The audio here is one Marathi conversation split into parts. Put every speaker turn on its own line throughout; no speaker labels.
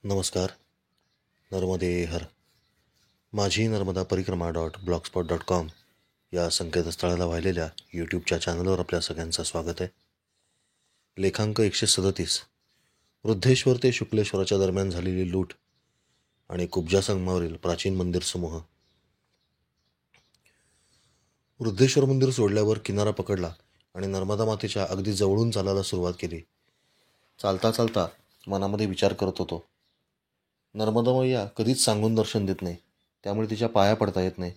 नमस्कार. नर्मदे हर. माझी नर्मदा परिक्रमा .blogspot.com या संकेतस्थळाला वाहिलेल्या यूट्यूबच्या चॅनलवर आपल्या सगळ्यांचं स्वागत आहे. लेखांक 137. वृद्धेश्वर ते शुक्लेश्वराच्या दरम्यान झालेली लूट आणि कुब्जा संगमावरील प्राचीन मंदिर समूह. वृद्धेश्वर मंदिर सोडल्यावर किनारा पकडला आणि नर्मदा मातेच्या अगदी जवळून चालायला सुरुवात केली. चालता चालता मनामध्ये विचार करत होतो, नर्मदा मैया कधीच सांगून दर्शन देत नाही, त्यामुळे तिच्या पाया पडता येत नाही.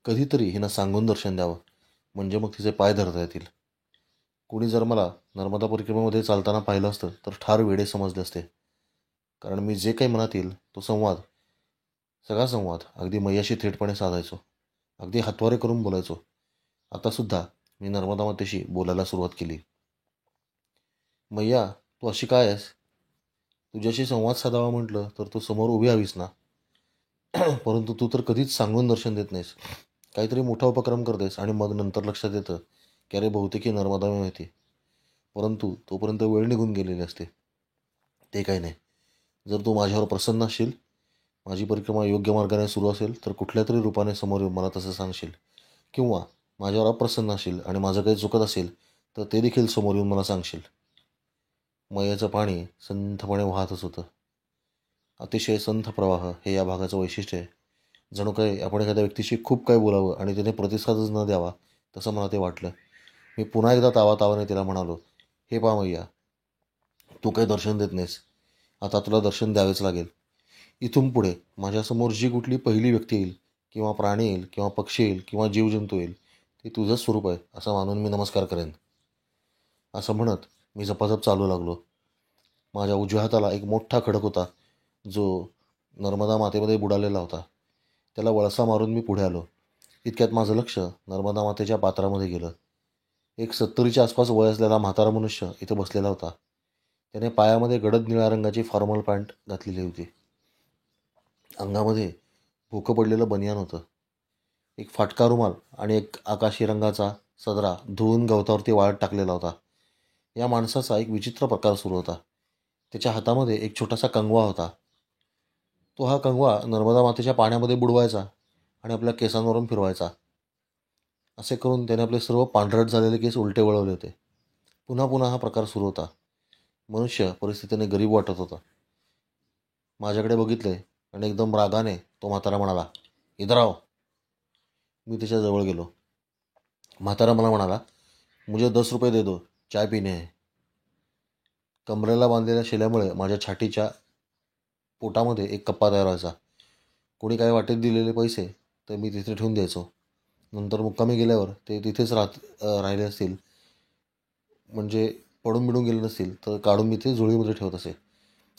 कधीतरी हिनं सांगून दर्शन द्यावं, म्हणजे मग तिचे पाय धरता येतील. कुणी जर मला नर्मदा परिक्रमेमध्ये चालताना पाहिलं असतं तर ठार वेडे समजले असते. कारण मी जे काही मनात येईल तो सगळा संवाद अगदी मैयाशी थेटपणे साधायचो. अगदी हातवारे करून बोलायचो. आतासुद्धा मी नर्मदा मातेशी बोलायला सुरुवात केली. मैया, तू अशी काय आहेस? तुझ्याशी संवाद साधावा म्हटलं तर तू समोर उभी हवीस ना. परंतु तू तर कधीच सांगून दर्शन देत नाहीस. काहीतरी मोठा उपक्रम करतेस आणि मग नंतर लक्षात येतं की अरे बहुतेक नर्मदा माहिती. परंतु तोपर्यंत वेळ निघून गेलेली असते. ते काही नाही. जर तू माझ्यावर प्रसन्न असशील, माझी परिक्रमा योग्य मार्गाने सुरू असेल तर कुठल्या तरी रूपाने समोर येऊन मला तसं सांगशील, किंवा माझ्यावर अप्रसन्न असशील आणि माझं काही चुकत असेल तर ते देखील समोर येऊन मला सांगशील. मैयाचं पाणी संथपणे वाहतच होतं. अतिशय संथ प्रवाह हे या भागाचं वैशिष्ट्य आहे. जणू काही आपण एखाद्या व्यक्तीशी खूप काय बोलावं आणि तिने प्रतिसादच न द्यावा, तसं मला ते वाटलं. मी पुन्हा एकदा तावातावाने तिला म्हणालो, हे पहा मैया, तू काही दर्शन देत नाहीस. आता तुला दर्शन द्यावेच लागेल. इथून पुढे माझ्यासमोर जी कुठली पहिली व्यक्ती येईल, किंवा प्राणी येईल, किंवा पक्षी येईल, किंवा जीवजंतू येईल, ते तुझंच स्वरूप आहे असं मानून मी नमस्कार करेन. असं म्हणत मी झपाझप चालू लागलो. माझ्या उजव्या हाताला एक मोठा खडक होता, जो नर्मदा मातेमध्ये बुडालेला होता. त्याला वळसा मारून मी पुढे आलो. इतक्यात माझं लक्ष नर्मदा मातेच्या पात्रामध्ये गेलं. एक 70च्या आसपास वय असलेला म्हातारा मनुष्य इथे बसलेला होता. त्याने पायामध्ये गडद निळ्या रंगाची फॉर्मल पॅन्ट घातलेली होती. अंगामध्ये भोकं पडलेलं बनियान होतं. एक फाटका रुमाल आणि एक आकाशी रंगाचा सदरा धुवून गवतावरती वाळत टाकलेला होता. या माणसाचा एक विचित्र प्रकार सुरू होता. त्याच्या हातामध्ये एक छोटासा कंगवा होता. तो हा कंगवा नर्मदा मातेच्या पाण्यामध्ये बुडवायचा आणि आपल्या केसांवरून फिरवायचा. असे करून त्याने आपले सर्व पांढरट झालेले केस उलटे वळवले होते. पुन्हा पुन्हा हा प्रकार सुरू होता. मनुष्य परिस्थितीने गरीब वाटत होता. माझ्याकडे बघितले आणि एकदम रागाने तो म्हातारा म्हणाला, इधर आओ. मी त्याच्या जवळ गेलो. म्हातारा मला म्हणाला, मुझे 10 रुपये दे दो, चाय पीने है. कमरेला बांधलेल्या शेल्यामुळे माझ्या छातीच्या पोटामध्ये एक कप्पा तयार व्हायचा. कोणी काही वाटेत दिलेले पैसे तर मी तिथे ठेवून द्यायचो. नंतर मुक्कामी गेल्यावर ते तिथेच राहिले असतील, म्हणजे पडून बिडून गेले नसतील, तर काढून मी ते झोळीमध्ये ठेवत असे.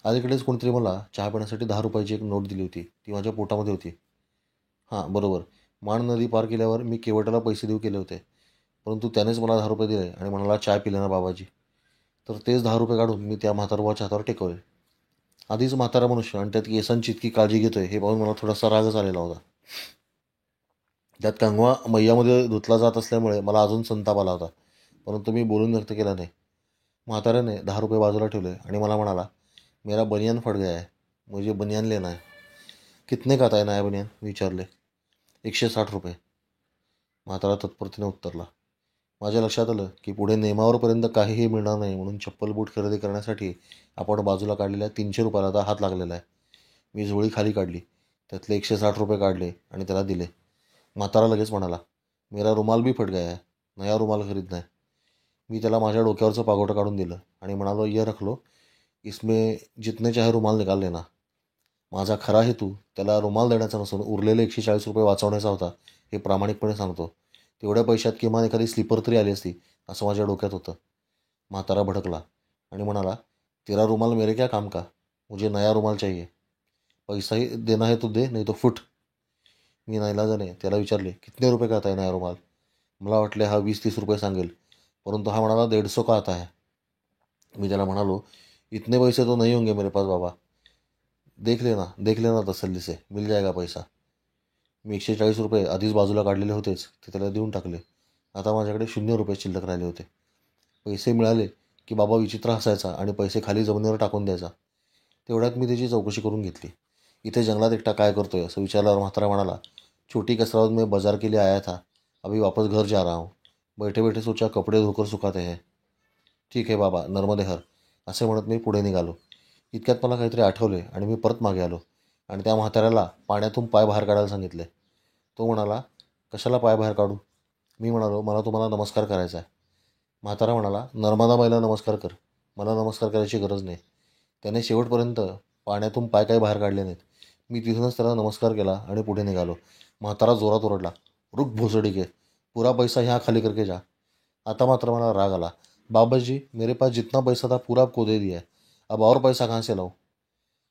अलीकडेच कोणतरी मला चहा पिण्यासाठी 10 रुपयाची एक नोट दिली होती. ती माझ्या पोटामध्ये होती. हां, बरोबर. मान नदी पार केल्यावर मी केवटाला पैसे देऊ केले होते. परंतु त्यानेच मला 10 रुपये दिले आणि म्हणाला, चहा पिले ना बाबाजी. तर तेच 10 रुपये काढून मी त्या म्हातारवाच्या हातावर टेकवले. आधीच म्हातारा मनुष्य आणि त्यात केसांची इतकी काळजी घेतोय हे पाहून मला थोडासा रागच आलेला होता. त्यात कंगवा मैयामध्ये धुतला जात असल्यामुळे मला अजून संताप आला होता. परंतु मी बोलून व्यक्त केला नाही. म्हाताऱ्याने 10 रुपये बाजूला ठेवले आणि मला म्हणाला, मेरा बनियान फट गया है, मुझे बनियान लेना है. कितने का आता है नया बनियान? विचारले. 160 रुपये. म्हातारा तत्परतेने उत्तरला. माझ्या लक्षात आलं की पुढे नेमावरपर्यंत काहीही मिळणार नाही, म्हणून चप्पल बूट खरेदी करण्यासाठी आपण बाजूला काढलेल्या 300 रुपयाला आता हात लागलेला आहे. मी झोळी खाली काढली, त्यातले 160 रुपये काढले आणि त्याला दिले. म्हातारा लगेच म्हणाला, मेरा रुमाल भी फट गया है, नया रुमाल खरीदना है. मी त्याला माझ्या डोक्यावरचं पागोटं काढून दिलं आणि म्हणालो, ये रख लो, इसमें जितने चाहे रुमाल निकाल लेना. माझा खरा हेतू त्याला रुमाल देण्याचा नसून उरलेले 140 रुपये वाचवण्याचा होता, हे प्रामाणिकपणे सांगतो. तेवढ्या पैशात किमान एखादी स्लीपर तरी आली असती, असं माझ्या डोक्यात होतं. म्हातारा भडकला आणि म्हणाला, तेरा रुमाल मेरे क्या काम का, मुझे नया रुमाल चाहिए. पैसा ही देना है तो दे, नहीं तो फुट. मी नाईलाजाने त्याला विचारले, कितने रुपये का आता है नया रुमाल. मला वाटले हा 20-30 रुपये सांगेल, परंतु हा म्हणाला 150 का आता है. मी त्याला म्हणालो, इतने पैसे तो नहीं होंगे मेरे पास बाबा. देख लेना तसल्ली से, मिल जाएगा पैसा. मी 140 रुपये आधीच बाजूला काढलेले होतेच, ते त्याला देऊन टाकले. आता माझ्याकडे 0 रुपये शिल्लक राहिले होते. पैसे मिळाले की बाबा विचित्र हसायचा आणि पैसे खाली जमिनीवर टाकून द्यायचा. तेवढ्यात मी त्याची चौकशी करून घेतली. इथे जंगलात एकटा काय करतोय असं विचारल्यावर म्हातारा म्हणाला, छोटी कसरत में बाजार के लिए आया था, अभी वापस घर जा रहा हूँ, बैठे बैठे सोचा कपडे धोकर सुखाते हैं. ठीक आहे बाबा, नर्मदे हर, असे म्हणत मी पुढे निघालो. इतक्यात मला काहीतरी आठवले आणि मी परत मागे आलो आणि त्या म्हाताऱ्याला पाण्यातून पाय बाहेर काढायला सांगितले. तो म्हणाला, कशाला पाय बाहेर काढू? मी म्हणालो, मला तुम्हाला नमस्कार करायचा आहे. म्हातारा म्हणाला, नर्मदा बाईला नमस्कार कर, मला नमस्कार करायची गरज नाही. त्याने शेवटपर्यंत पाण्यातून पाय काही बाहेर काढले नाहीत. मी तिथूनच त्याला नमस्कार केला आणि पुढे निघालो. म्हातारा जोरात ओरडला, रुक भोसडी के, पुरा पैसा यहाँ खाली करके जा. आता मात्र मला राग आला. बाबाजी, मेरे पास जितना पैसा था पूरा आपको दे दिया है, अब और पैसा कहाँ से लाऊं?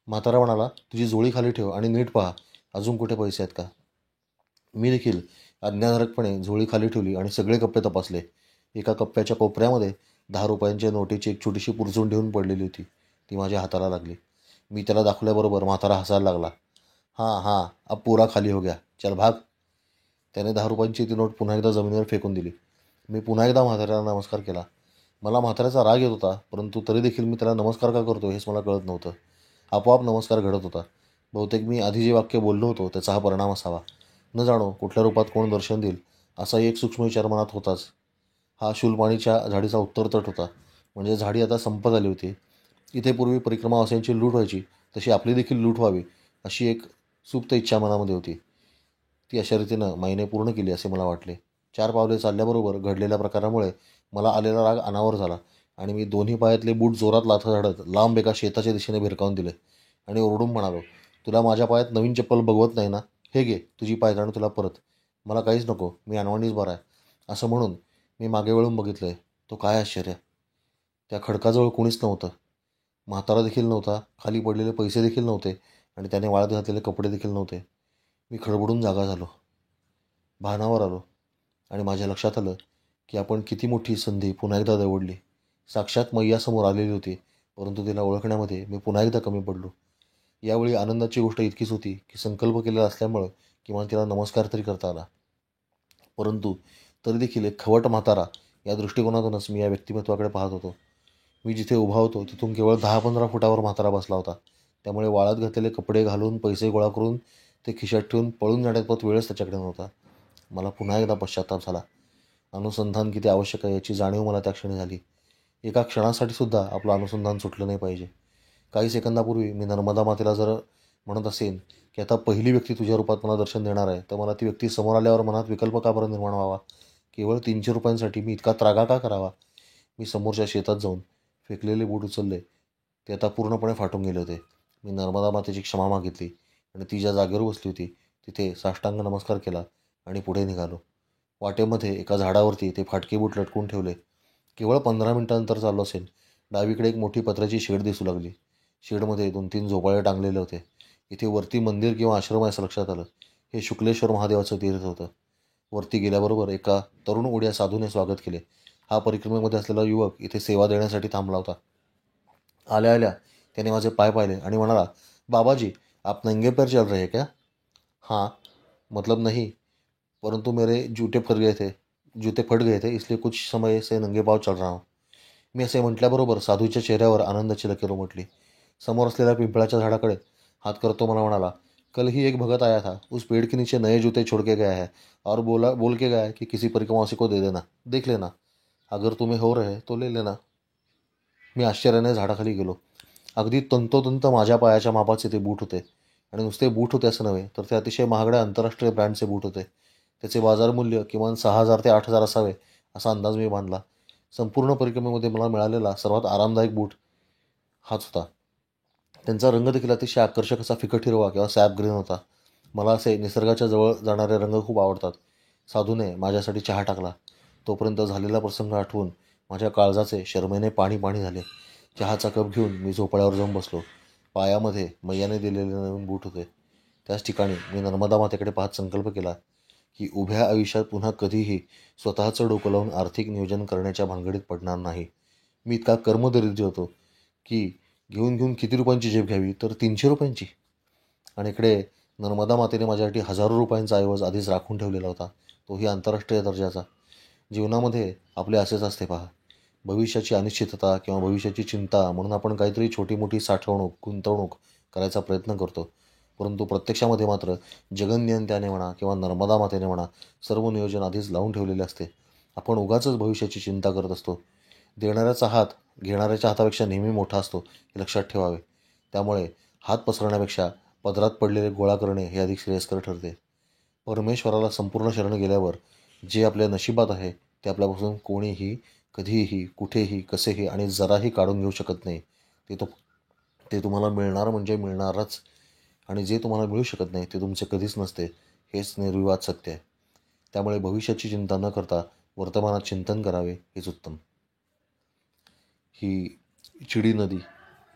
म्हातारा म्हणाला, तुझी जोळी खाली ठेव आणि नीट पहा, अजून कुठे पैसे आहेत का? मी देखील आज्ञाधारकपणे झोळी खाली ठेवली आणि सगळे कप्पे तपासले. एका कप्प्याच्या कोपऱ्यामध्ये 10 रुपयांच्या नोटीची एक छोटीशी पुरचून ठेवून पडलेली होती. ती माझ्या हाताला लागली. मी त्याला दाखवल्याबरोबर म्हातारा हसायला लागला. हां हां, अब पुरा खाली हो गया, चल भाग. त्याने 10 रुपयांची ती नोट पुन्हा एकदा जमिनीवर फेकून दिली. मी पुन्हा एकदा म्हाताऱ्याला नमस्कार केला. मला म्हाताऱ्याचा राग येत होता, परंतु तरी देखील मी त्याला नमस्कार का करतो हेच मला कळत नव्हतं. आपोआप नमस्कार घडत होता. बहुतेक मी आधी जे वाक्य बोललो होतो त्याचा हा परिणाम असावा. न जाणो कुठल्या रूपात कोण दर्शन देईल असाही एक सूक्ष्म विचार मनात होताच. हा शूलपाणीच्या झाडीचा उत्तर तट होता. म्हणजे झाडी आता संपत आली होती. इथे पूर्वी परिक्रमावासियांची लूट व्हायची, तशी आपली देखील लूट व्हावी अशी एक सुप्त इच्छा मनामध्ये होती. ती अशा रीतीनं माईने पूर्ण केली असे मला वाटले. 4 पावले चालल्याबरोबर घडलेल्या प्रकारामुळे मला आलेला राग अनावर झाला आणि मी दोन्ही पायातले बूट जोरात लाथा झाडत लांब एका शेताच्या दिशेने भिरकावून दिले आणि ओरडून म्हणालो, तुला माझ्या पायात नवीन चप्पल बघवत नाही ना? हे घे तुझी पायजण तुला परत. मला काहीच नको, मी अनवाणीच बरा आहे. असं म्हणून मी मागे वळून बघितलंय. तो काय आश्चर्य! त्या खडकाजवळ कुणीच नव्हतं. म्हातारा देखील नव्हता, खाली पडलेले पैसे देखील नव्हते आणि त्याने वाळत घातलेले कपडे देखील नव्हते. मी खडबडून जागा झालो, भानावर आलो आणि माझ्या लक्षात आलं की आपण किती मोठी संधी पुन्हा एकदा दवडली. साक्षात मैयासमोर आलेली होती, परंतु तिला ओळखण्यामध्ये मी पुन्हा एकदा कमी पडलो. यावेळी आनंदाची गोष्ट इतकीच होती की संकल्प केलेला असल्यामुळं किमान तिला नमस्कार तरी करता आला. परंतु तरी देखील एक खवट म्हातारा या दृष्टिकोनातूनच मी या व्यक्तिमत्वाकडे पाहत होतो. मी जिथे उभा होतो तिथून केवळ 10-15 फुटावर म्हातारा बसला होता. त्यामुळे वाळत घातलेले कपडे घालून पैसे गोळा करून ते खिशात ठेवून पळून जाण्यात वेळच त्याच्याकडे नव्हता. मला पुन्हा एकदा पश्चात्ताप झाला. अनुसंधान किती आवश्यक आहे याची जाणीव मला त्या क्षणी झाली. एका क्षणासाठी सुद्धा आपलं अनुसंधान सुटलं नाही पाहिजे. काही सेकंदापूर्वी मी नर्मदा मातेला जर म्हणत असेन की आता पहिली व्यक्ती तुझ्या रूपात मला दर्शन देणार आहे, तर मला ती व्यक्ती समोर आल्यावर मनात विकल्प का बरं निर्माण व्हावा? केवळ 300 रुपयांसाठी मी इतका त्रागा का करावा? मी समोरच्या शेतात जाऊन फेकलेले बूट उचलले. ते आता पूर्णपणे फाटून गेले होते. मी नर्मदा मातेची क्षमा मागितली आणि ती ज्या जागेवर बसली होती तिथे साष्टांग नमस्कार केला आणि पुढे निघालो. वाटेमध्ये एका झाडावरती ते फाटके बूट लटकून ठेवले. केवळ 15 मिनिटांनंतर चाललो असेल. डावीकडे एक मोठी पत्र्याची शेड दिसू लागली. शेडमध्ये 2-3 झोपाळे टांगलेले होते. इथे वरती मंदिर किंवा आश्रम आहे असं लक्षात आलं. हे शुक्लेश्वर महादेवाचं तीर्थ होतं. वरती गेल्याबरोबर एका तरुण उड्या साधूने स्वागत केले. हा परिक्रमेमध्ये असलेला युवक इथे सेवा देण्यासाठी थांबला होता. आल्या आल्या त्याने माझे पाय पाहिले आणि म्हणाला, बाबाजी आप नंगे पैर चल रहे हैं क्या? हाँ, मतलब नहीं, परंतु मेरे जूते फट गए थे इसलिए कुछ समय से नंगे पाव चल रहा हूँ. मी असे म्हटल्याबरोबर साधूच्या चेहऱ्यावर आनंदाची लकीर उमटली. समोर असलेल्या पिंपळाच्या झाडाकडे हात करतो मला म्हणाला, कल ही एक भगत आया था, उस पेड़ के नीचे नए जूते छोड़ के गया है और बोल के गया है कि किसी परिक्रमावासी को दे देना, देख लेना, अगर तुम्हें हो रहे तो ले लेना. मी आश्चर्याने झाडाखाली गेलो. अगदी तंतोतंत माझ्या पायाच्या मापाचे ते बूट होते आणि नुसते बूट होते असं नव्हे, तर ते अतिशय महागड्या आंतरराष्ट्रीय ब्रँडचे बूट होते. त्याचे बाजार मूल्य किमान 6,000 ते 8,000 असावे असा अंदाज मी बांधला. संपूर्ण परिक्रमेमध्ये मला मिळालेला सर्वात आरामदायक बूट हाच होता. त्यांचा रंग देखील अतिशय आकर्षक असा फिकट हिरवा किंवा सॅप ग्रीन होता. मला असे निसर्गाच्या जवळ जाणारे रंग खूप आवडतात. साधूने माझ्यासाठी चहा टाकला. तोपर्यंत झालेला प्रसंग आठवून माझ्या काळजाचे शरमेने पाणी पाणी झाले. चहाचा कप घेऊन मी झोपाळ्यावर जाऊन बसलो. पायामध्ये मैयाने दिलेले नवीन बूट होते. त्याच ठिकाणी मी नर्मदा मातेकडे पाहत संकल्प केला की उभ्या आयुष्यात पुन्हा कधीही स्वतःचं डोकं लावून आर्थिक नियोजन करण्याच्या भानगडीत पडणार नाही. मी इतका कर्मदरिद्र होतो की घेऊन घेऊन किती रुपयांची झेप घ्यावी, तर 300 रुपयांची. आणि इकडे नर्मदा मातेने माझ्यासाठी हजारो रुपयांचा ऐवज आधीच राखून ठेवलेला होता, तोही आंतरराष्ट्रीय दर्जाचा. जीवनामध्ये आपले असेच असते पहा. भविष्याची अनिश्चितता किंवा भविष्याची चिंता म्हणून आपण काहीतरी छोटी मोठी साठवणूक गुंतवणूक करायचा प्रयत्न करतो. परंतु प्रत्यक्षामध्ये मात्र जगन्नियंत्याने म्हणा किंवा नर्मदा मातेने म्हणा सर्व नियोजन आधीच लावून ठेवलेले असते. आपण उगाचच भविष्याची चिंता करत असतो. देणाऱ्याचा हात घेणाऱ्याच्या हातापेक्षा नेहमी मोठा असतो हे लक्षात ठेवावे. त्यामुळे हात पसरण्यापेक्षा पदरात पडलेले गोळा करणे हे अधिक श्रेयस्कर ठरते. परमेश्वराला संपूर्ण शरण गेल्यावर जे आपल्या नशिबात आहे ते आपल्यापासून कोणीही कधीही कुठेही कसेही आणि जराही काढून घेऊ शकत नाही. ते तुम्हाला मिळणार म्हणजे मिळणारच, आणि जे तुम्हाला मिळू शकत नाही ते तुमचे कधीच नसते, हेच निर्विवाद सत्य आहे. त्यामुळे भविष्याची चिंता न करता वर्तमानात चिंतन करावे हेच उत्तम. ही चिडी नदी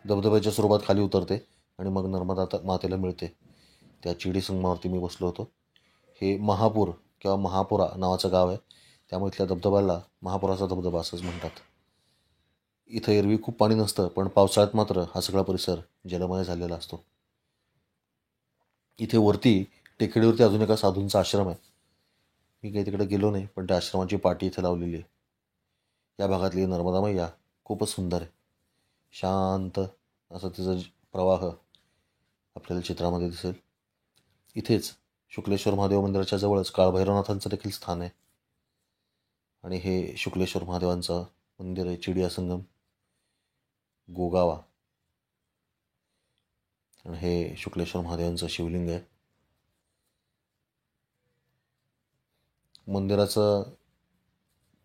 धबधब्याच्या स्वरूपात खाली उतरते आणि मग नर्मदा मातेला मिळते. त्या चिडी संगमावरती मी बसलो होतो. हे महापूर किंवा महापुरा नावाचं गाव आहे. त्यामुळे इथल्या धबधब्याला महापुराचा धबधबा असंच म्हणतात. इथं एरवी खूप पाणी नसतं, पण पावसाळ्यात मात्र हा सगळा परिसर जलमय झालेला असतो. इथे वरती टेकडीवरती अजून एका साधूंचा आश्रम आहे. मी काही तिकडे गेलो नाही, पण त्या आश्रमाची पाटी इथे लावलेली आहे. या भागातली नर्मदा मैया खूपच सुंदर आहे. शांत असं तिचा प्रवाह आपल्याला चित्रामध्ये दिसेल. इथेच शुक्लेश्वर महादेव मंदिराच्या जवळच काळभैरवनाथांचं देखील स्थान आहे. आणि हे शुक्लेश्वर महादेवांचं मंदिर आहे. चिडिया संगम गोगावा. आणि हे शुक्लेश्वर महादेवांचं शिवलिंग आहे.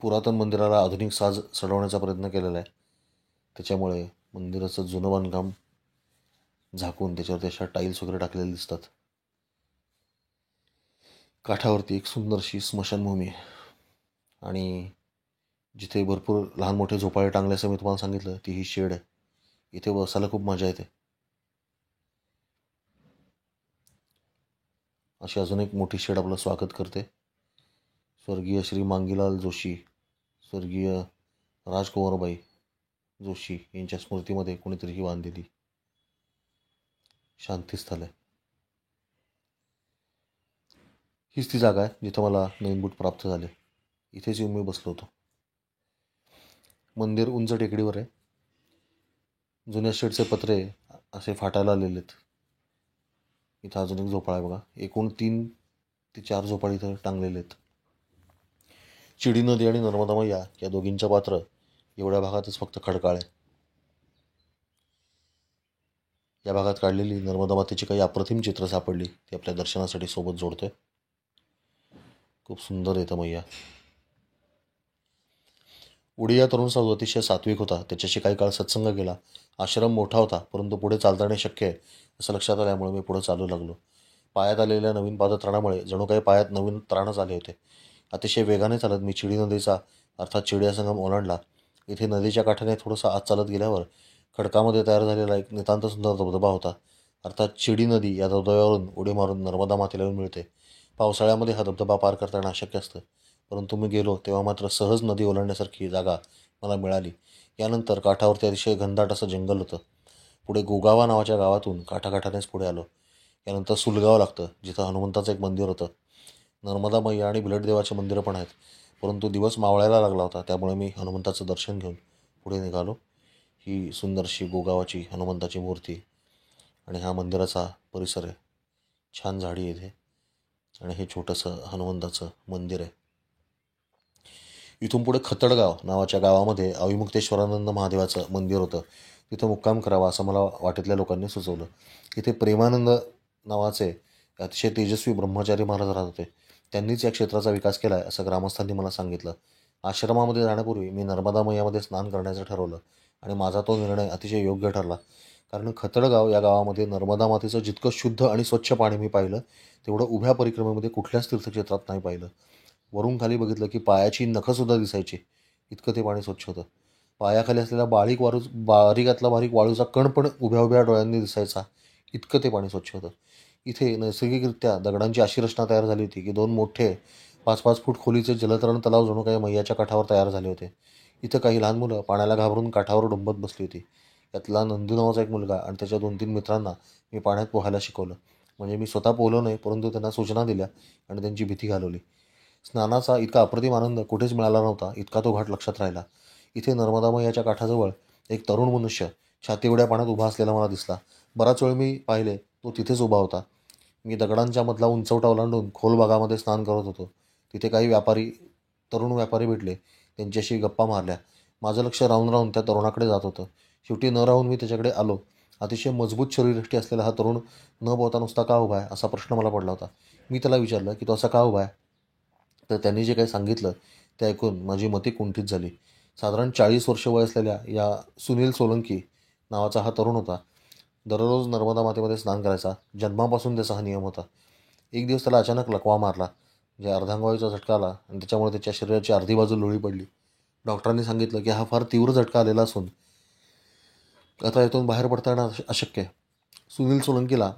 पुरातन मंदिराला आधुनिक साज चढवण्याचा प्रयत्न केलेला आहे. त्याच्यामुळे मंदिराचं जुनं बांधकाम झाकून त्याच्यावरती अशा टाईल्स वगैरे टाकलेले दिसतात. काठावरती एक सुंदरशी स्मशानभूमी आहे. आणि जिथे भरपूर लहान मोठे झोपाळे टांगले असं मी तुम्हाला सांगितलं, ती ही शेड आहे. इथे बसायला खूप मजा येते. अशी अजून एक मोठी शेड आपलं स्वागत करते. स्वर्गीय श्री मांगीलाल जोशी, स्वर्गीय राजकुंवरबाई जोशी यांच्या स्मृतीमध्ये कोणीतरी ही बांधलेली शांतीस्थळ आहे. हीच ती जागा आहे जिथं मला नवीन बूट प्राप्त झाले. इथेच येऊन मी बसलो होतो. मंदिर उंच टेकडीवर आहे. जुन्या शेडचे पत्रे असे फाटायला आलेले आहेत. इथं अजून एक झोपाळा आहे बघा. एकूण 3 ते 4 झोपाळे इथं टांगलेले आहेत. चिडी नदी आणि नर्मदा मैया या दोघींच्या पात्र एवढ्या भागातच फक्त खडकाळ आहे. या भागात काढलेली नर्मदा मातेची काही अप्रतिम चित्र सापडली, ती आपल्या दर्शनासाठी सोबत जोडतोय. खूप सुंदर येतं मैया. उडिया तरुण साधू अतिशय सात्विक होता. त्याच्याशी काही काळ सत्संग केला. आश्रम मोठा होता, परंतु पुढे चालता येणे शक्य आहे असं लक्षात आल्यामुळे मी पुढे चालू लागलो. पायात आलेल्या नवीन पादत्राणामुळे जणू काही पायात नवीन त्राणच आले होते. अतिशय वेगाने चालत मी चिडी नदीचा अर्थात चिडिया संगम ओलांडला. इथे नदीच्या काठाने थोडंसं आत चालत गेल्यावर खडकामध्ये तयार झालेला एक नितांत सुंदर धबधबा होता. अर्थात चिडी नदी या धबधब्यावरून उडी मारून नर्मदा मातेला येऊन मिळते. पावसाळ्यामध्ये हा धबधबा पार करता येणं अशक्य असतं, परंतु मी गेलो तेव्हा मात्र सहज नदी ओलांडण्यासारखी जागा मला मिळाली. यानंतर काठावरती अतिशय घनदाट असं जंगल होतं. पुढे गोगावा नावाच्या गावातून काठाकाठानेच पुढे आलो. यानंतर सुलगाव लागतं, जिथं हनुमंताचं एक मंदिर होतं. नर्मदा मैया आणि बिलटदेवाचे मंदिरं पण आहेत, परंतु दिवस मावळायला लागला होता, त्यामुळे मी हनुमंताचं दर्शन घेऊन पुढे निघालो. ही सुंदरशी गोगावाची हनुमंताची मूर्ती आणि हा मंदिराचा परिसर आहे. छान झाडी आहे इथे आणि हे छोटंसं हनुमंताचं मंदिर आहे. इथून पुढे खतडगाव नावाच्या गावामध्ये अविमुक्तेश्वरानंद महादेवाचं मंदिर होतं. तिथं मुक्काम करावा असं मला वाटेतल्या लोकांनी सुचवलं. इथे प्रेमानंद नावाचे अतिशय तेजस्वी ब्रह्मचारी महाराज राहत होते. त्यांनीच या क्षेत्राचा विकास केला आहे असं ग्रामस्थांनी मला सांगितलं. आश्रमामध्ये जाण्यापूर्वी मी नर्मदा मैयामध्ये स्नान करण्याचं ठरवलं आणि माझा तो निर्णय अतिशय योग्य ठरला. कारण खतडगाव या गावामध्ये नर्मदा मातेचं जितकं शुद्ध आणि स्वच्छ पाणी मी पाहिलं, तेवढं उभ्या परिक्रमेमध्ये कुठल्याच तीर्थक्षेत्रात नाही पाहिलं. वरून खाली बघितलं की पायाची नखंसुद्धा दिसायची, इतकं ते पाणी स्वच्छ होतं. पायाखाली असलेला बारीकातला बारीक वाळूचा कण पण उभ्या उभ्या डोळ्यांनी दिसायचा, इतकं ते पाणी स्वच्छ होतं. इथे नैसर्गिकरित्या दगडांची अशी रचना तयार झाली होती की 2 मोठे 5-5 फूट खोलीचे जलतरण तलाव जणू काही मैयाच्या काठावर तयार झाले होते. इथं काही लहान मुलं पाण्याला घाबरून काठावर डुंबत बसली होती. यातला नंदू नावाचा एक मुलगा आणि त्याच्या 2-3 मित्रांना मी पाण्यात पोहायला शिकवलं. म्हणजे मी स्वतः पोहलो नाही, परंतु त्यांना सूचना दिल्या आणि त्यांची भीती घालवली. स्नानाचा इतका अप्रतिम आनंद कुठेच मिळाला नव्हता, इतका तो घाट लक्षात राहिला. इथे नर्मदा मैयाच्या काठाजवळ एक तरुण मनुष्य छाती एवढ्या पाण्यात उभा असलेला मला दिसला. बराच वेळ मी पाहिले तो तिथेच उभा होता. मी दगडांच्या मधला उंचवटा ओलांडून खोल भागामध्ये स्नान करत होतो. तिथे काही तरुण व्यापारी भेटले. त्यांच्याशी गप्पा मारल्या. माझं लक्ष राहून राहून त्या तरुणाकडे जात होतं. शेवटी न राहून मी त्याच्याकडे आलो. अतिशय मजबूत शरीरयष्टी असलेला हा तरुण न बोलता नुसता का उभा आहे असा प्रश्न मला पडला होता. मी त्याला विचारलं की तो असा का उभा आहे. तर त्यांनी जे काही सांगितलं ते ऐकून माझी मती कुंठित झाली. साधारण 40 वर्ष वय असलेल्या या सुनील सोलंकी नावाचा हा तरुण होता. दररोज नर्मदा मातेमध्ये स्नान करायचा. जन्मापासून त्याचा हा नियम होता. एक दिवस त्याला अचानक लकवा मारला. अर्धांगवायूचा झटका आला आणि त्याच्यामुळे त्याच्या शरीराची अर्धी बाजू लोळी पडली. डॉक्टरांनी सांगितलं की हा फार तीव्र झटका आलेला असून आता यातून बाहेर पडता येणं अशक्य आहे. सुनील सोलंकीला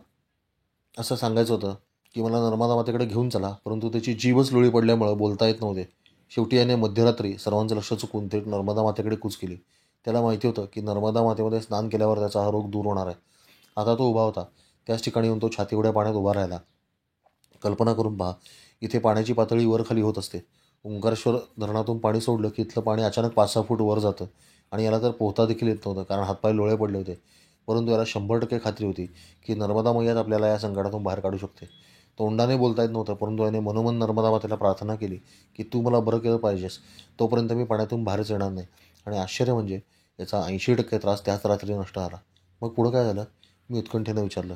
असं सांगायचं होतं की मला नर्मदा मातेकडे घेऊन चला, परंतु त्याची जीवच लोळी पडल्यामुळे बोलता येत नव्हते. शेवटी याने मध्यरात्री सर्वांचं लक्ष चुकून थेट नर्मदा मातेकडे कूच केली. त्याला माहिती होतं की नर्मदा मातेमध्ये स्नान केल्यावर त्याचा हा रोग दूर होणार आहे. आता तो उभा होता. त्याच ठिकाणी येऊन तो छाती एवढ्या पाण्यात उभा राहिला. कल्पना करून पहा, इथे पाण्याची पातळी वर खाली होत असते. ओंकारेश्वर धरणातून पाणी सोडलं की इथलं पाणी अचानक 5-6 फूट वर जातं आणि याला तर पोहता देखील येत नव्हतं, कारण हातपाय लोळे पडले होते. परंतु याला 100% खात्री होती की नर्मदा मैयाच आपल्याला या संकटातून बाहेर काढू शकते. तोंडाने बोलता येत नव्हतं, परंतु याने मनोमन नर्मदा मातेला प्रार्थना केली की तू मला बरं केलं पाहिजेस, तोपर्यंत मी पाण्यातून बाहेरच येणार नाही. आणि आश्चर्य म्हणजे याचा 80% त्रास त्याच रात्री नष्ट झाला. मग पुढं काय झालं, मी उत्कंठेनं विचारलं.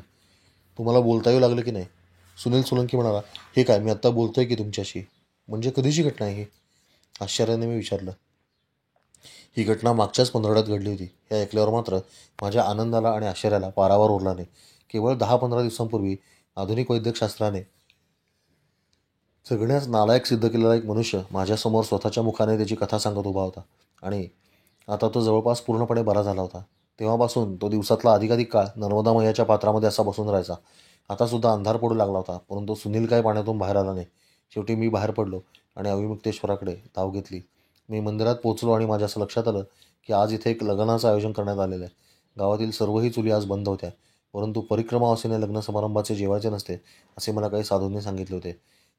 तुम्हाला बोलता येऊ लागलं की नाही. सुनील सोलंकी म्हणाला, हे काय, मी आत्ता बोलतोय की तुमच्याशी. म्हणजे कधीची घटना आहे ही, आश्चर्याने मी विचारलं. ही घटना मागच्याच पंधरवड्यात घडली होती. हे ऐकल्यावर मात्र माझ्या आनंदाला आणि आश्चर्याला पारावर उरला नाही. केवळ 10-15 दिवसांपूर्वी आधुनिक वैद्यकशास्त्राने सगळ्याच नालायक सिद्ध केलेला एक मनुष्य माझ्यासमोर स्वतःच्या मुखाने त्याची कथा सांगत उभा होता. आणि आता तो जवळपास पूर्णपणे बरा झाला होता. तेव्हापासून तो दिवसातला अधिकाधिक काळ नर्मदा मैयाच्या पात्रामध्ये असा बसून राहायचा. आता सुद्धा अंधार पडू लागला होता, परंतु सुनील काही पाण्यातून बाहेर आला नाही. शेवटी मी बाहेर पडलो आणि अविमुक्तेश्वराकडे धाव घेतली. मी मंदिरात पोहोचलो आणि माझ्या असं लक्षात आलं की आज इथे एक लग्नाचं आयोजन करण्यात आलेलं आहे. गावातील सर्वही चुली आज बंद होत्या. परंतु परिक्रमावासीने लग्न समारंभाचे जेवायचे नसते असे मला काही साधूंनी सांगितले होते.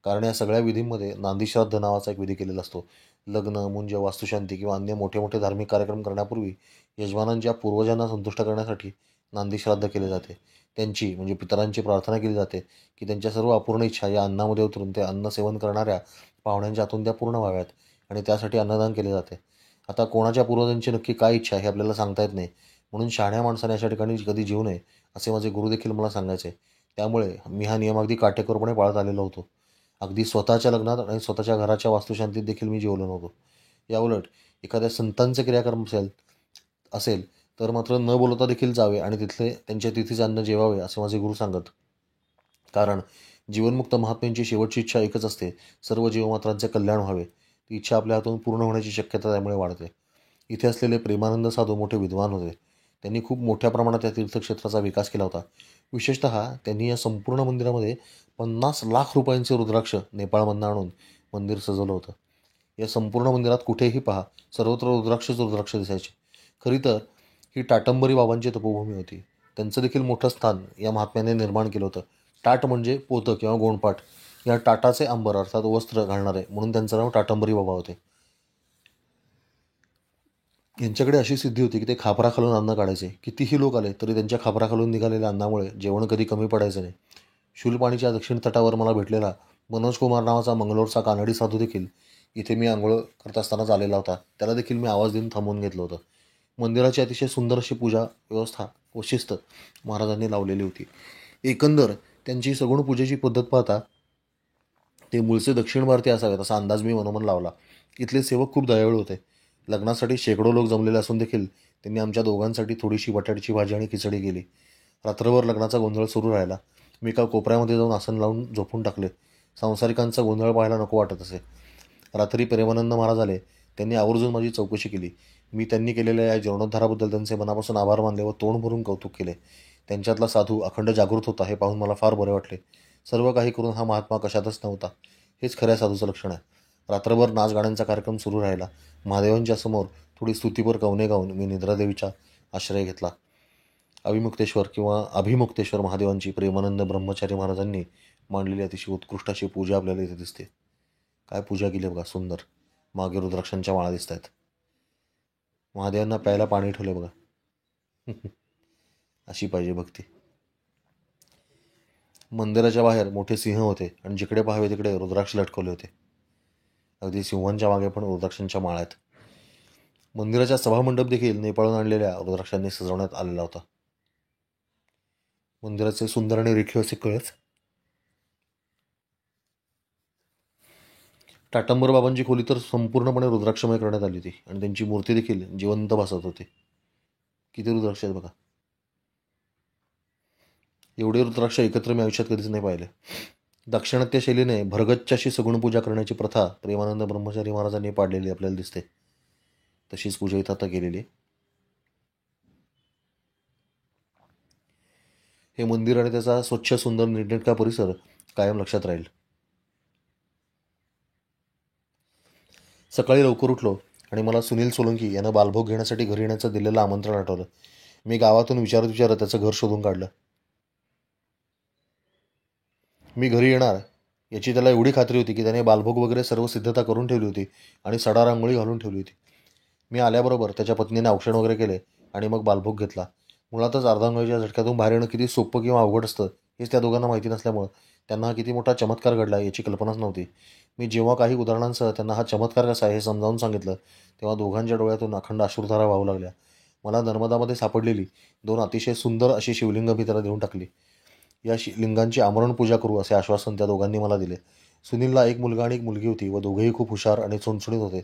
कारण या सगळ्या विधींमध्ये नांदीश्राद्ध नावाचा एक विधी केलेला असतो. लग्न, मुंज, वास्तुशांती किंवा अन्य मोठे मोठे धार्मिक कार्यक्रम करण्यापूर्वी यजमानांच्या पूर्वजांना संतुष्ट करण्यासाठी नांदीश्राद्ध केले जाते. त्यांची म्हणजे पितरांची प्रार्थना केली जाते की त्यांच्या सर्व अपूर्ण इच्छा या अन्नामध्ये उतरून ते अन्न सेवन करणाऱ्या पाहुण्यांच्या हातून त्या पूर्ण व्हाव्यात आणि त्यासाठी अन्नदान केले जाते. आता कोणाच्या पूर्वजांची नक्की काय इच्छा हे आपल्याला सांगता येत नाही, म्हणून शहाण्या माणसाने अशा ठिकाणी कधी जेवू नये असे माझे गुरु देखील मला सांगायचे. त्यामुळे मी हा नियम अगदी काटेकोरपणे पाळत आलेलो होतो. अगदी स्वतःच्या लग्नात आणि स्वतःच्या घराच्या वास्तुशांतीत देखील मी जेवलो नव्हतो. याउलट एखाद्या संतांचे क्रियाक्रम असेल तर मात्र न बोलता देखील जावे आणि तिथले त्यांच्या तिथीचे अन्न जेवावे असे माझे गुरु सांगत. कारण जीवनमुक्त महात्म्यांची शेवटची इच्छा एकच असते, सर्व जीवमात्रांचे कल्याण व्हावे. ती इच्छा आपल्या हातून पूर्ण होण्याची शक्यता त्यामुळे वाढते. इथे असलेले प्रेमानंद साधू मोठे विद्वान होते. त्यांनी खूप मोठ्या प्रमाणात या तीर्थक्षेत्राचा विकास केला होता. विशेषतः त्यांनी या संपूर्ण मंदिरामध्ये 50 लाख रुपयांचे रुद्राक्ष नेपाळमधून आणून मंदिर सजवलं होतं. या संपूर्ण मंदिरात कुठेही पहा, सर्वत्र रुद्राक्ष दिसायचे. खरी तर ही टाटंबरी बाबांची तपोभूमी होती. त्यांचं देखील मोठं स्थान या महात्म्याने निर्माण केलं होतं. टाट म्हणजे पोतं किंवा गोंडपाट. या टाटाचे अंबर अर्थात वस्त्र घालणारे, म्हणून त्यांचं नाव टाटंबरी बाबा होते. यांच्याकडे अशी सिद्धी होती की ते खापराखालून अन्न काढायचे. कितीही लोक आले तरी त्यांच्या खापराखालून निघालेल्या अन्नामुळे जेवण कधी कमी पडायचं नाही. शूलपाणीच्या दक्षिण तटावर मला भेटलेला मनोज कुमार नावाचा मंगलोरचा कानडी साधू देखील इथे मी आंघोळ करत असतानाच आलेला होता. त्याला देखील मी आवाज देऊन थांबवून घेतलं होतं. मंदिराची अतिशय सुंदर अशी पूजा व्यवस्था व शिस्त महाराजांनी लावलेली होती. एकंदर त्यांची सगुण पूजेची पद्धत पाहता ते मूळचे दक्षिण भारतीय असावेत असा अंदाज मी मनोमन लावला. इथले सेवक खूप दयाळू होते. लग्नासाठी शेकडो लोक जमलेले असून देखील त्यांनी आमच्या दोघांसाठी थोडीशी बटाट्याची भाजी आणि खिचडी केली. रात्रभर लग्नाचा गोंधळ सुरू राहिला. मी एका कोपऱ्यामध्ये जाऊन आसन लावून झोपून टाकले. सांसारिकांचा गोंधळ पाहायला नको वाटत असे. रात्री प्रेमानंद महाराज आले. त्यांनी आवर्जून माझी चौकशी केली. मी त्यांनी केलेल्या या जीर्णोद्धाराबद्दल त्यांचे मनापासून आभार मानले व तोंड भरून कौतुक केले. त्यांच्यातला साधू अखंड जागृत होता हे पाहून मला फार बरे वाटले. सर्व काही करून हा महात्मा कशातच नव्हता. हेच खऱ्या साधूचं लक्षण आहे. रात्रभर नाचगाण्यांचा कार्यक्रम सुरू राहिला. महादेवांच्या समोर थोडी स्तुतीपर कवने गाऊन मी निद्रादेवीचा आश्रय घेतला. अविमुक्तेश्वर किंवा अभिमुक्तेश्वर महादेवांची प्रेमानंद ब्रह्मचारी महाराजांनी मांडलेली अतिशय उत्कृष्ट अशी पूजा आपल्याला इथे दिसते. काय पूजा केली बघा, सुंदर. मागे रुद्राक्षांच्या माळा दिसत आहेत. महादेवांना प्यायला पाणी ठेवले बघा. अशी पाहिजे भक्ती. मंदिराच्या बाहेर मोठे सिंह होते आणि जिकडे पाहावे तिकडे रुद्राक्ष लटकवले होते. अगदी सिंहांच्या मागे पण रुद्राक्षांच्या माळा आहेत. मंदिराचा सभामंडप देखील नेपाळून आणलेल्या रुद्राक्षांनी सजवण्यात आलेला होता. मंदिराचे सुंदर आणि रेखीव असे कळस, टाटंबर बाबांची खोली तर संपूर्णपणे रुद्राक्षमय करण्यात आली होती आणि त्यांची मूर्ती देखील जिवंत भासत होती. किती रुद्राक्ष आहेत बघा. एवढे रुद्राक्ष एकत्र मी आयुष्यात कधीच नाही पाहिले. दाक्षिणात्य शैलीने भरगच्चाशी सगुण पूजा करण्याची प्रथा प्रेमानंद ब्रह्मचारी महाराजांनी पाडलेली आपल्याला दिसते. तशीच पूजा इथं आता केलेली आहे. हे मंदिर आणि त्याचा स्वच्छ सुंदर नीटनेटका परिसर कायम लक्षात राहील. सकाळी लवकर उठलो आणि मला सुनील सोलंकी यांना बालभोग घेण्यासाठी घरी येण्याचं दिलेलं आमंत्रण आठवलं. मी गावातून विचारत त्याचं घर शोधून काढलं. मी घरी येणार याची त्याला एवढी खात्री होती की त्याने बालभोग वगैरे सर्व सिद्धता करून ठेवली होती आणि सडा रांगोळी घालून ठेवली होती. मी आल्याबरोबर त्याच्या पत्नीने औक्षण वगैरे केले आणि मग बालभोग घेतला. मुळातच अर्धांगळीच्या झटक्यातून बाहेर येणं किती सोपं किंवा अवघड असतं हेच त्या दोघांना माहिती नसल्यामुळं त्यांना हा किती मोठा चमत्कार घडला याची कल्पनाच नव्हती. मी जेव्हा काही उदाहरणांसह त्यांना हा चमत्कार कसा आहे हे समजावून सांगितलं तेव्हा दोघांच्या डोळ्यातून अखंड अश्रुधारा वाहू लागल्या. मला नर्मदामध्ये सापडलेली 2 अतिशय सुंदर अशी शिवलिंग मी त्याला देऊन टाकली. या लिंगांची आमरण पूजा करू असे आश्वासन त्या दोघांनी मला दिले. सुनीलला एक मुलगा आणि एक मुलगी होती व दोघेही खूप हुशार आणि चुणचुणीत होते.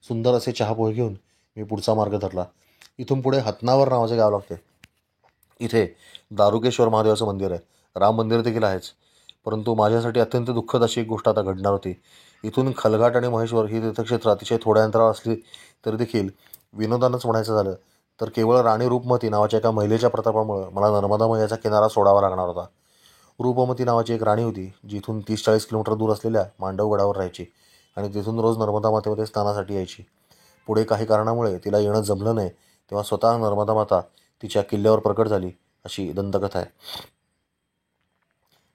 सुंदर असे चहापोहे घेऊन मी पुढचा मार्ग धरला. इथून पुढे हतनावर नावाचे गाव लागते. इथे दारुकेश्वर महादेवाचं मंदिर आहे. राम मंदिर देखील आहेच. परंतु माझ्यासाठी अत्यंत दुःखद अशी एक गोष्ट आता घडणार होती. इथून खलघाट आणि महेश्वर ही तीर्थक्षेत्र अतिशय थोड्या अंतरावर असली तरी देखील विनोदानंच म्हणायचं झालं तर केवळ राणी रूपमती नावाच्या एका महिलेच्या प्रतापामुळे मला नर्मदा मैयाचा किनारा सोडावा लागणार होता. रूपमती नावाची एक राणी होती जी इथून 30-40 किलोमीटर दूर असलेल्या मांडवगडावर राहायची आणि तिथून रोज नर्मदा मातेमध्ये स्नानासाठी यायची. पुढे काही कारणामुळे तिला येणं जमलं नाही तेव्हा स्वतः नर्मदा माता तिच्या किल्ल्यावर प्रकट झाली अशी दंतकथा आहे.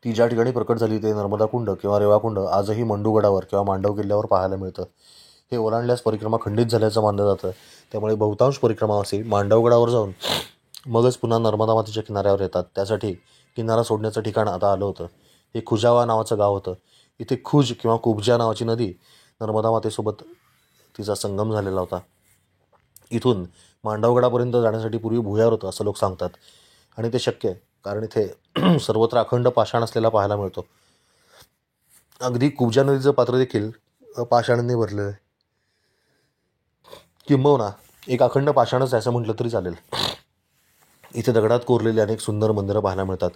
ती ज्या ठिकाणी प्रकट झाली ते नर्मदा कुंड किंवा रेवाकुंड आजही मंडूगडावर किंवा मांडव किल्ल्यावर पाहायला मिळतं. हे ओलांडल्यास परिक्रमा खंडित झाल्याचं मानलं जातं. त्यामुळे बहुतांश परिक्रमावासी मांडवगडावर जाऊन मगच पुन्हा नर्मदा मातेच्या किनाऱ्यावर येतात. त्यासाठी किनारा सोडण्याचं ठिकाण आता आलं होतं. हे खुजावा नावाचं गाव होतं. इथे खुज किंवा कुब्जा नावाची नदी नर्मदा मातेसोबत तिचा संगम झालेला होता. इथून मांडवगडापर्यंत जाण्यासाठी पूर्वी भुयार होतं असं लोक सांगतात आणि ते शक्य आहे कारण इथे सर्वत्र अखंड पाषाण असलेला पाहायला मिळतो. अगदी कुब्जा नदीचं पात्र देखील पाषाणांनी भरलेलं आहे. किंबहुना एक अखंड पाषाणच आहे असं म्हटलं तरी चालेल. इथे दगडात कोरलेली अनेक सुंदर मंदिरं पाहायला मिळतात.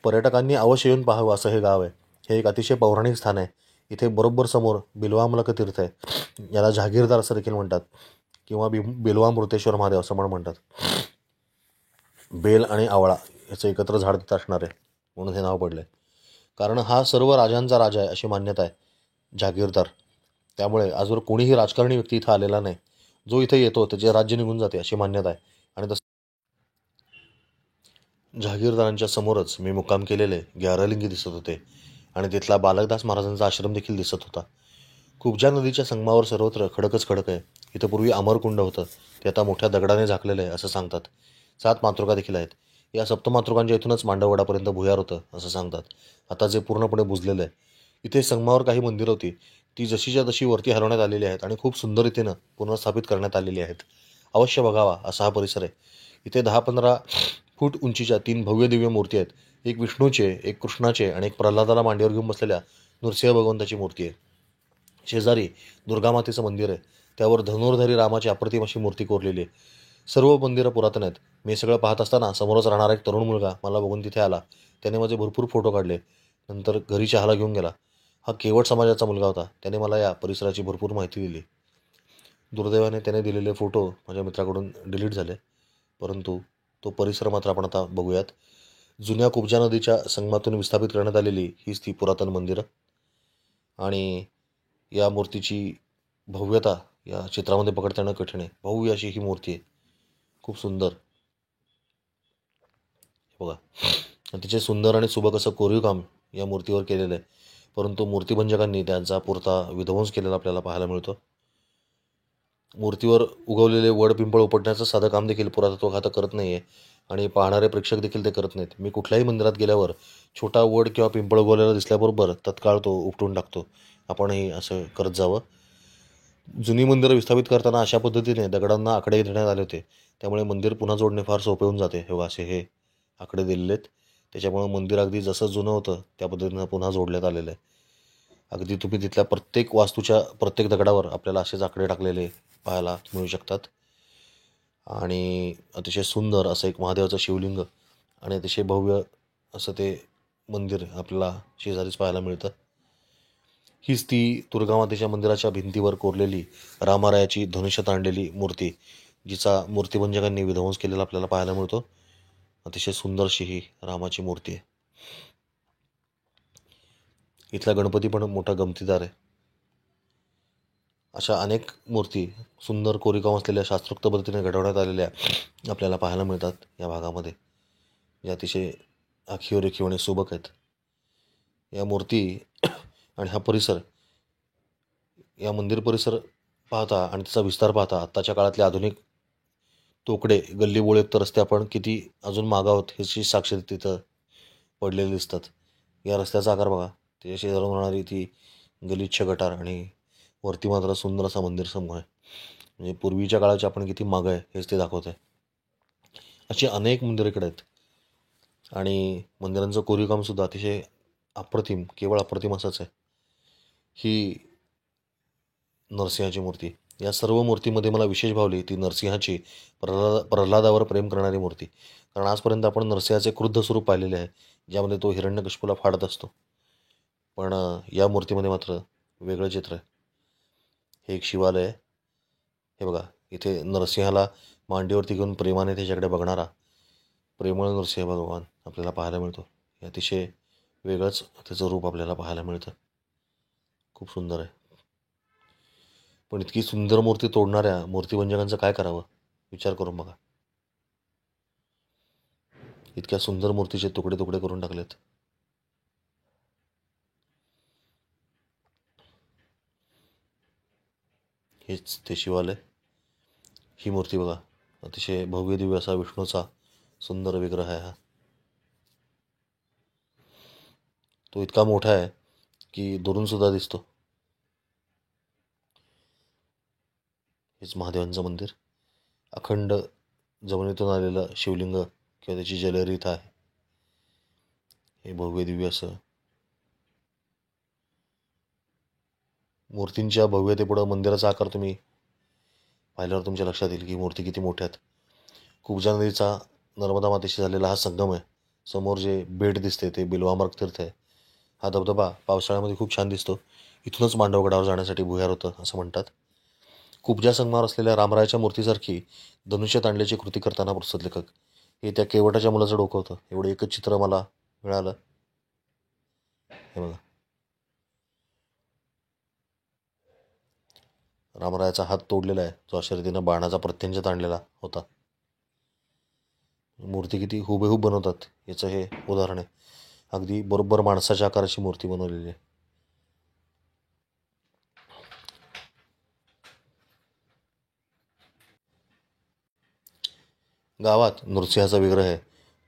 पर्यटकांनी अवश्य येऊन पाहावं असं हे गाव आहे. हे एक अतिशय पौराणिक स्थान आहे. इथे बरोबर समोर बिल्वामलक तीर्थ आहे. याला जहागीरदार असं देखील म्हणतात किंवा बिल्वामृतेश्वर महादेव असं पण म्हणतात. बेल आणि आवळा याचं एकत्र झाड तिथं असणार आहे म्हणून हे नाव पडलं. कारण हा सर्व राजांचा राजा आहे अशी मान्यता आहे, जहागीरदार. त्यामुळे आजवर कोणीही राजकारणी व्यक्ती इथं आलेला नाही. जो इथे येतो त्याचे राज्य निघून जाते अशी मान्यता आहे. आणि जहागीरदारांच्या समोरच मी मुक्काम केलेले ग्यारलिंगी दिसत होते आणि तिथला बालकदास महाराजांचा आश्रम देखील दिसत होता. कुब्जा नदीच्या संगमावर सर्वत्र खडकच खडक आहे. इथं पूर्वी अमरकुंड होतं. ते आता मोठ्या दगडाने झाकलेलं आहे असं सांगतात. 7 मातृका देखील आहेत. या सप्तमातृकांच्या इथूनच मांडवगडापर्यंत भुयार होतं असं सांगतात. आता जे पूर्णपणे बुजलेलं आहे. इथे संगमावर काही मंदिरं होती. ती जशीच्या तशी वरती हलवण्यात आलेली आहेत आणि खूप सुंदर रीतीनं पुनर्स्थापित करण्यात आलेली आहेत. अवश्य बघावा असा हा परिसर आहे. इथे 10-15 फूट उंचीच्या 3 भव्य दिव्य मूर्ती आहेत. एक विष्णूचे, एक कृष्णाचे आणि एक प्रल्हादाला मांडीवर घेऊन बसलेल्या नृसिंह भगवंताची मूर्ती आहे. शेजारी दुर्गामातेचं मंदिर आहे. त्यावर धनुर्धारी रामाची अप्रतिम अशी मूर्ती कोरलेली आहे. सर्व मंदिरं पुरातन आहेत. मी सगळं पाहत असताना समोरच राहणारा एक तरुण मुलगा मला बघून तिथे आला. त्याने माझे भरपूर फोटो काढले. नंतर घरी चहाला घेऊन गेला. हा केवट समाजाचा मुलगा होता. त्याने मला या परिसराची भरपूर माहिती दिली. दुर्दैवाने त्याने दिलेले फोटो माझ्या मित्राकडून डिलीट झाले. परंतु तो परिसर मात्र आपण आता बघूयात. जुन्या कुब्जा नदीच्या संगमातून विस्थापित करण्यात आलेली हीच ती पुरातन मंदिरं आणि या मूर्तीची भव्यता या चित्रामध्ये पकडता येणं कठीण आहे. भव्य अशी ही मूर्ती आहे. खूप सुंदर बघा. तिचे सुंदर आणि सुबक असं कोरीव काम या मूर्तीवर केलेलं आहे. परंतु मूर्तिभंजकांनी त्यांचा पुरता विध्वंस केलेला आपल्याला पाहायला मिळतो. मूर्तीवर उगवलेले वड पिंपळ उपटण्याचं साधं काम देखील पुरातत्व खातं करत नाही आहे आणि पाहणारे प्रेक्षक देखील ते करत नाहीत. मी कुठल्याही मंदिरात गेल्यावर छोटा वड किंवा पिंपळ उगवलेला दिसल्याबरोबर तत्काळ तो उपटून टाकतो. आपणही असं करत जावं. जुनी मंदिरं विस्थापित करताना अशा पद्धतीने दगडांना आकडे देण्यात आले होते. त्यामुळे मंदिर पुन्हा जोडणे फार सोपे होऊन जाते. हे असे हे आकडे दिलेले आहेत. त्याच्यामुळे मंदिर अगदी जसं जुनं होतं त्या पद्धतीनं पुन्हा जोडण्यात आलेलं आहे. अगदी तुम्ही तिथल्या प्रत्येक वास्तूच्या प्रत्येक दगडावर आपल्याला असेच आकडे टाकलेले पाहायला मिळू शकतात. आणि अतिशय सुंदर असं एक महादेवाचं शिवलिंग आणि अतिशय भव्य असं ते मंदिर आपल्याला शेजारीच पाहायला मिळतं. हीच ती दुर्गामातेच्या मंदिराच्या भिंतीवर कोरलेली रामारायाची धनुष्य ताणलेली मूर्ती, जिचा मूर्तिभंजकांनी विध्वंस केलेला आपल्याला पाहायला मिळतो. अतिशय सुंदरशी ही रामाची मूर्ती आहे. इथला गणपती पण मोठा गमतीदार आहे. अशा अनेक मूर्ती सुंदर कोरीवकाम असलेल्या शास्त्रोक्त पद्धतीने घडवण्यात आलेल्या आपल्याला पाहायला मिळतात या भागामध्ये, जे अतिशय आखीव रेखीव आणि सुबक आहेत. या मूर्ती आणि हा परिसर, या मंदिर परिसर पाहता आणि त्याचा विस्तार पाहता आत्ताच्या काळातले आधुनिक तोकडे गल्लीबोळयुक्त रस्ते आपण किती अजून मागावत ह्याची साक्ष तिथं पडलेली दिसतात. या रस्त्याचा आकार बघा, त्याच्या शेजारून राहणारी ती गलिच्छ गटार आणि वरती मात्र सुंदर असा मंदिर समूह आहे. म्हणजे पूर्वीच्या काळाचे आपण किती मागं आहे हेच ते दाखवत आहे. अशी अनेक मंदिरं इकडे आहेत आणि मंदिरांचं कोरीवकामसुद्धा अतिशय अप्रतिम, केवळ अप्रतिम असंच आहे. ही नरसिंहाची मूर्ती, या सर्व मूर्तीमध्ये मला विशेष भावली ती नरसिंहाची प्रल्हादावर प्रेम करणारी मूर्ती. कारण आजपर्यंत आपण नरसिंहाचे क्रुद्ध स्वरूप पाहिलेले आहे, ज्यामध्ये तो हिरण्यकशिपूला फाडत असतो. पण या मूर्तीमध्ये मात्र वेगळं चित्र आहे. हे एक शिवालय आहे. हे बघा, इथे नरसिंहाला मांडीवरती घेऊन प्रेमाने त्याच्याकडे बघणारा प्रेमळ नरसिंह भगवान आपल्याला पाहायला मिळतो. हे अतिशय वेगळंच त्याचं रूप आपल्याला पाहायला मिळतं. खूप सुंदर आहे. पण इतकी सुंदर मूर्ती तोडणाऱ्या मूर्तिभंजकांचं काय करावं विचार करून बघा. इतक्या सुंदर मूर्तीचे तुकडे तुकडे करून टाकलेत. हेच ते शिवालय. ही मूर्ती बघा, अतिशय भव्य दिव्य असा विष्णूचा सुंदर विग्रह आहे हा. तो इतका मोठा आहे की दुरून सुद्धा दिसतो. हेच महादेवांचं मंदिर. अखंड जमिनीतून आलेलं शिवलिंग किंवा त्याची जलरी इथं आहे. हे भव्य दिव्य असं मूर्तींच्या भव्यतेपुढं मंदिराचा आकार तुम्ही पाहिल्यावर तुमच्या लक्षात येईल की मूर्ती किती मोठ्या आहेत. कुब्जा नदीचा नर्मदा मातेशी झालेला हा संगम आहे. समोर जे बेट दिसते ते बिल्वामार्ग तीर्थ आहे. हा धबधबा पावसाळ्यामध्ये खूप छान दिसतो. इथूनच मांडवगडावर जाण्यासाठी भुयार होतं असं म्हणतात. कुब्जा संगमावर असलेल्या रामरायाच्या मूर्तीसारखी धनुष्य तांडल्याची कृती करताना प्रसिद्ध लेखक हे त्या केवटाच्या मुलाचं डोकं होतं. एवढं एकच चित्र मला मिळालं. हे बघा, रामरायाचा हात तोडलेला आहे, जो अशा रीतीनं बाणाचा प्रत्यंच ताणलेला होता. मूर्ती किती हुबेहूब बनवतात याचं हे उदाहरण आहे. अगदी बरोबर माणसाच्या आकाराची मूर्ती बनवलेली आहे. गावात नृसिंहाचा विग्रह आहे,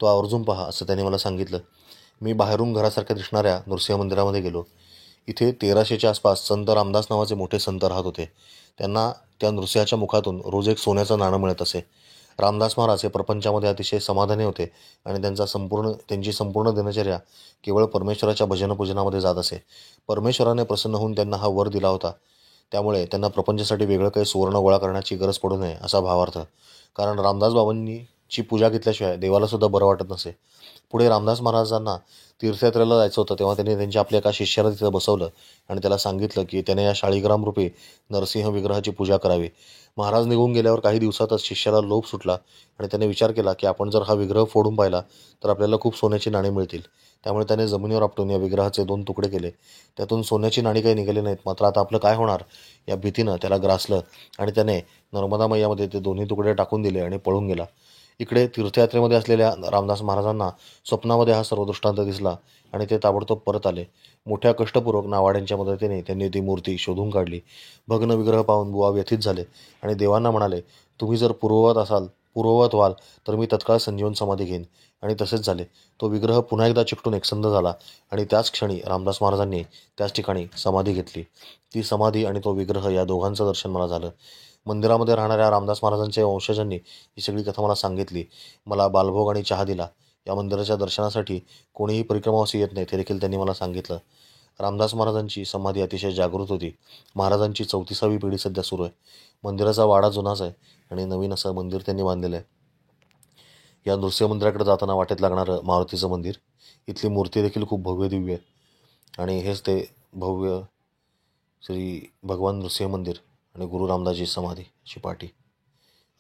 तो आवर्जून पहा असं त्याने मला सांगितलं. मी बाहेरून घरासारख्या दिसणाऱ्या नृसिंह मंदिरामध्ये गेलो. इथे 1300च्या आसपास संत रामदास नावाचे मोठे संत राहत होते. त्यांना त्या नृसिंहाच्या मुखातून रोज एक सोन्याचं नाणं मिळत असे. रामदास महाराज हे प्रपंचामध्ये अतिशय समाधानी होते आणि त्यांची संपूर्ण दिनचर्या केवळ परमेश्वराच्या भजनपूजनामध्ये जात असे. परमेश्वराने प्रसन्न होऊन त्यांना हा वर दिला होता. त्यामुळे त्यांना प्रपंचासाठी वेगळं काही सुवर्ण गोळा करण्याची गरज पडू नये असा भावार्थ. कारण रामदास बाबांची पूजा घेतल्याशिवाय देवाला सुद्धा बरं वाटत नसे. पुढे रामदास महाराजांना तीर्थयात्रेला जायचं होतं, तेव्हा त्यांनी त्यांच्या आपल्या एका शिष्याला तिथं बसवलं आणि त्याला सांगितलं की त्याने या शाळीग्राम रूपी नरसिंह विग्रहाची पूजा करावी. महाराज निघून गेल्यावर काही दिवसातच शिष्याला लोभ सुटला आणि त्याने विचार केला की आपण जर हा विग्रह फोडून पाहिला तर आपल्याला खूप सोन्याची नाणी मिळतील. त्यामुळे त्याने जमिनीवर आपटून या विग्रहाचे 2 तुकडे केले. त्यातून सोन्याची नाणी काही निघाली नाहीत. मात्र आता आपलं काय होणार या भीतीनं त्याला ग्रासलं आणि त्याने नर्मदा मैयामध्ये ते दोन्ही तुकडे टाकून दिले आणि पळून गेला. इकडे तीर्थयात्रेमध्ये असलेल्या रामदास महाराजांना स्वप्नामध्ये हा सर्व दृष्टांत दिसला आणि ते ताबडतोब परत आले. मोठ्या कष्टपूर्वक नावाड्यांच्या मदतीने त्यांनी ती मूर्ती शोधून काढली. भग्न विग्रह पाहून बुवा व्यथित झाले आणि देवांना म्हणाले, तुम्ही जर पूर्ववत व्हाल तर मी तत्काळ संजीवन समाधी घेईन. आणि तसेच झाले. तो विग्रह पुन्हा एकदा चिकटून एकसंध झाला आणि त्याच क्षणी रामदास महाराजांनी त्याच ठिकाणी समाधी घेतली. ती समाधी आणि तो विग्रह या दोघांचं दर्शन मला झालं. मंदिरामध्ये राहणाऱ्या रामदास महाराजांच्या वंशजांनी ही सगळी कथा मला सांगितली. मला बालभोग आणि चहा दिला. या मंदिराच्या दर्शनासाठी कोणीही परिक्रमावासी येत नाही हे देखील त्यांनी मला सांगितलं. रामदास महाराजांची समाधी अतिशय जागृत होती. महाराजांची 34वी पिढी सध्या सुरू आहे. मंदिराचा वाडा जुनाच आहे आणि नवीन असं मंदिर त्यांनी बांधलेलं आहे. या नृसिंह मंदिराकडे जाताना वाटेत लागणारं मारुतीचं मंदिर, इथली मूर्ती देखील खूप भव्य दिव्य आहे आणि हेच ते भव्य श्री भगवान नृसिंह मंदिर आणि गुरु रामदासजी समाधी अशी पाठी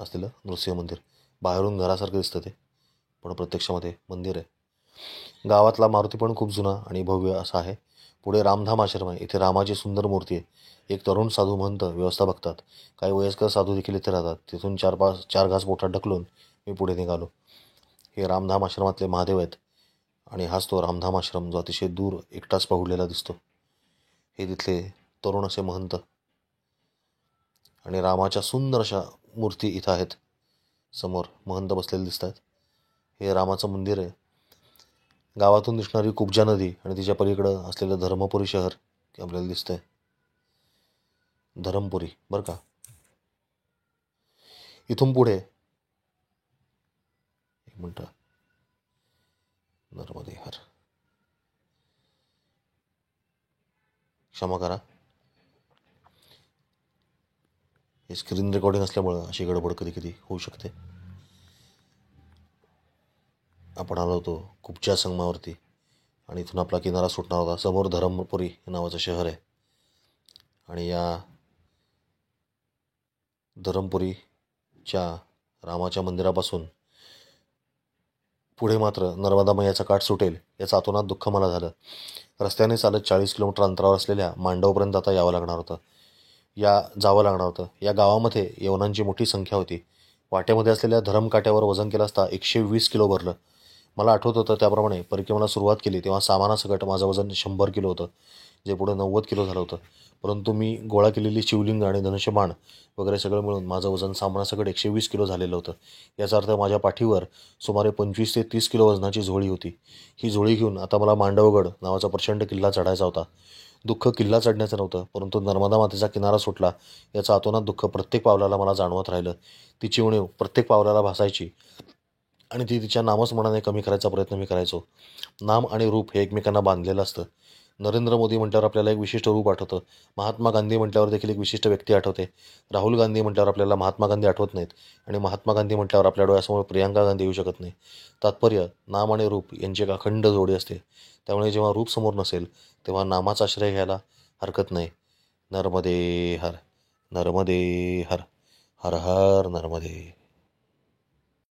असलेलं नृसिंह मंदिर. बाहेरून घरासारखं दिसतं ते, पण प्रत्यक्षामध्ये मंदिर आहे. गावातला मारुती पण खूप जुना आणि भव्य असा आहे. पुढे रामधाम आश्रम आहे. इथे रामाची सुंदर मूर्ती आहे. एक तरुण साधू महंत व्यवस्था बघतात. काही वयस्कर साधू देखील इथे राहतात. तिथून 4 घास पोटात ढकलून मी पुढे निघालो. हे रामधाम आश्रमातले महादेव आहेत आणि हाच तो रामधाम आश्रम जो अतिशय दूर एकटाच पहुडलेला दिसतो. हे तिथले तरुण असे महंत आणि रामाच्या सुंदर अशा मूर्ती इथं आहेत. समोर महंत बसलेले दिसत आहेत. हे रामाचं मंदिर आहे. गावातून दिसणारी कुब्जा नदी आणि तिच्या पलीकडं असलेलं धर्मपुरी शहर आपल्याला दिसतंय. धरमपुरी बरं का. इथून पुढे एक मिनटं, नर्मदे हर, क्षमा करा, हे स्क्रीन रेकॉर्डिंग असल्यामुळं अशी गडबड कधी कधी होऊ शकते. आपण आलो होतो कुब्जा संगमावरती आणि इथून आपला किनारा सुटणार होता. समोर धरमपुरी नावाचं शहर आहे आणि या धरमपुरीच्या रामाच्या मंदिरापासून पुढे मात्र नर्मदा मैयाचा काठ सुटेल याचं अतोनात दुःख मला झालं. रस्त्याने चालत 40 किलोमीटर अंतरावर असलेल्या मांडवपर्यंत आता जावं लागणार होतं. या गावामध्ये यवनांची मोठी संख्या होती. वाट्यामध्ये असलेल्या धरमकाठ्यावर वजन केलं असता 120 किलो भरलं. मला आठवत होतं त्याप्रमाणे परिक्रमेला सुरुवात केली तेव्हा सामानासकट माझं वजन 100 किलो होतं, जे पुढे 90 किलो झालं होतं. परंतु मी गोळा केलेली शिवलिंग आणि धनुष्यबाण वगैरे सगळं मिळून माझं वजन सामानासकट 120 किलो झालेलं होतं. याचा अर्थ माझ्या पाठीवर सुमारे 25 ते 30 किलो वजनाची झोळी होती. ही झोळी घेऊन आता मला मांडवगड नावाचा प्रचंड किल्ला चढायचा होता. दुःख किल्ला चढण्याचं नव्हतं, परंतु नर्मदा मातेचा किनारा सुटला याचं अतोनात दुःख प्रत्येक पावलाला मला जाणवत राहिलं. तिची उणीव प्रत्येक पावलाला भासायची आणि ती तिच्या नामस्मरणाने कमी करायचा प्रयत्न मी करायचो. नाम आणि रूप हे एकमेकांना बांधलेलं असतं. नरेंद्र मोदी म्हटल्यावर आपल्याला एक विशिष्ट रूप आठवतं. महात्मा गांधी म्हटल्यावर देखील एक विशिष्ट व्यक्ती आठवते. राहुल गांधी म्हटल्यावर आपल्याला महात्मा गांधी आठवत नाहीत आणि महात्मा गांधी म्हटल्यावर आपल्या डोळ्यासमोर प्रियांका गांधी येऊ शकत नाही. तात्पर्य, नाम आणि रूप यांची एक अखंड जोडी असते. त्यामुळे जेव्हा रूप समोर नसेल तेव्हा नामाचा आश्रय घ्यायला हरकत नाही. नर्मदे हर, नर्मदे हर, हर हर नर्मदे.